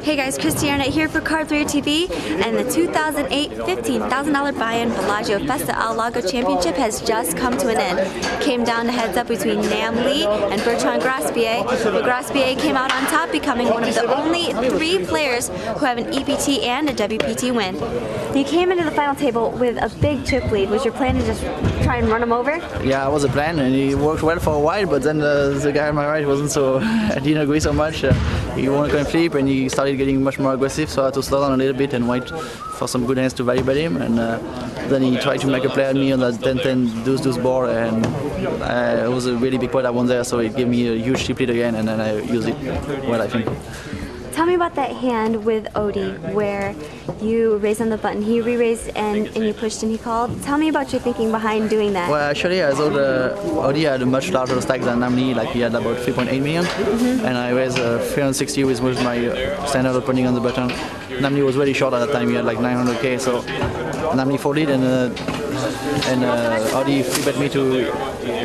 Hey guys, Christiana here for Grospellier TV, and the 2008 $15,000 buy-in Bellagio Festa Al Lago Championship has just come to an end. Came down to heads up between Nam Lee and Bertrand Grospellier, but Grospellier came out on top, becoming one of the only 3 players who have an EPT and a WPT win. You came into the final table with a big chip lead. Was your plan to just try and run him over? Yeah, it was a plan, and it worked well for a while, but then the guy on my right wasn't so, I didn't agree so much. He won a coin flip and he started getting much more aggressive, so I had to slow down a little bit and wait for some good hands to validate him. And then he tried to make a play on me on that 10-10 deuce board, and it was a really big point I won there, so it gave me a huge chip lead again, and then I used it well, I think. Tell me about that hand with Odie, where you raised on the button, he re-raised and you pushed and he called. Tell me about your thinking behind doing that. Well, actually, I thought Odie had a much larger stack than Nam Lee, like he had about 3.8 million, and I raised 360 with my standard opening on the button. Nam Lee was really short at that time, he had like 900k, so Nam Lee folded, and Odie free bet me to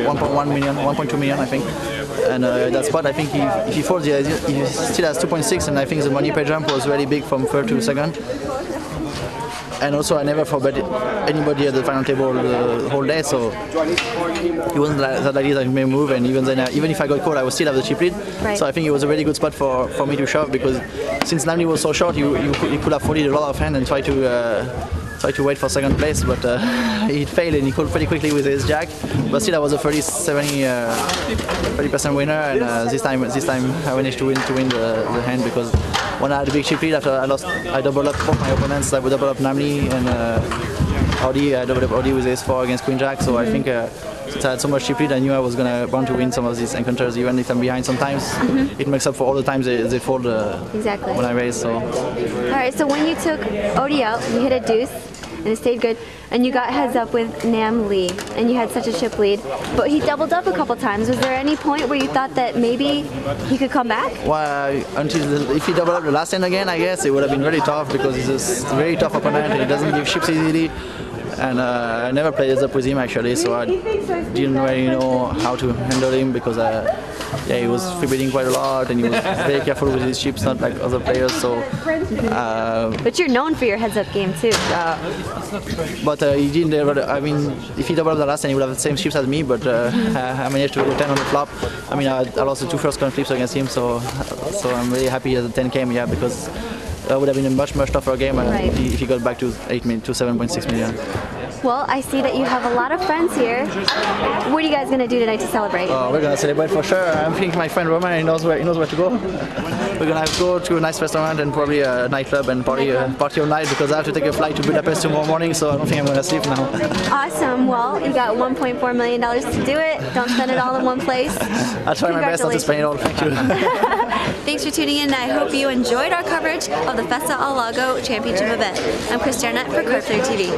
1.1 million, 1.2 million, I think. And that spot, I think if he folds, he still has 2.6, and I think the money pay jump was really big from third to second. And also, I never forbid anybody at the final table the whole day, so it wasn't that likely that he may move. And even then, even if I got called, I would still have the chip lead. Right. So I think it was a really good spot for me to shove, because since Nam Lee was so short, he could have folded a lot of hand and try to wait for second place, but he failed and he called pretty quickly with his jack. But still, I was a 30% winner, and this time I managed to win the hand, because when I had a big chip lead, after I doubled up both my opponents. I would double up Nam Lee and Odie. I doubled up Odie with ace-4 against queen jack. So I think since I had so much chip lead, I knew I was bound to win some of these encounters, even if I'm behind sometimes. It makes up for all the times they fold exactly when I raise. So. All right, so when you took Odie out, you hit a deuce, and it stayed good, and you got heads up with Nam Lee, and you had such a chip lead, but he doubled up a couple times. Was there any point where you thought that maybe he could come back? Well, if he doubled up the last hand again, I guess it would have been really tough, because he's a very tough opponent and he doesn't give chips easily. And I never played heads up with him actually, so I didn't really know how to handle him, because yeah, he was free betting quite a lot, and he was very careful with his chips, not like other players. So. But you're known for your heads-up game too. Yeah, but he didn't ever. I mean, if he doubled up the last, then he would have the same chips as me. But I managed to go 10 on the flop. I mean, I lost the 2 first coin flips against him, so I'm really happy that the 10 came. Yeah, because that would have been a much tougher game if he got back to 7.6 million. Well, I see that you have a lot of friends here. What are you guys gonna do tonight to celebrate? We're gonna celebrate for sure. I'm thinking my friend Roman, he knows where to go. We're gonna go to a nice restaurant and probably a nightclub and party all night, because I have to take a flight to Budapest tomorrow morning, so I don't think I'm gonna sleep now. Awesome. Well, you got $1.4 million to do it. Don't spend it all in one place. I'll try my best not to spend it all. Thank you. Thanks for tuning in, and I hope you enjoyed our coverage of the Festa Al Lago Championship event. I'm Christiana for Grospellier TV.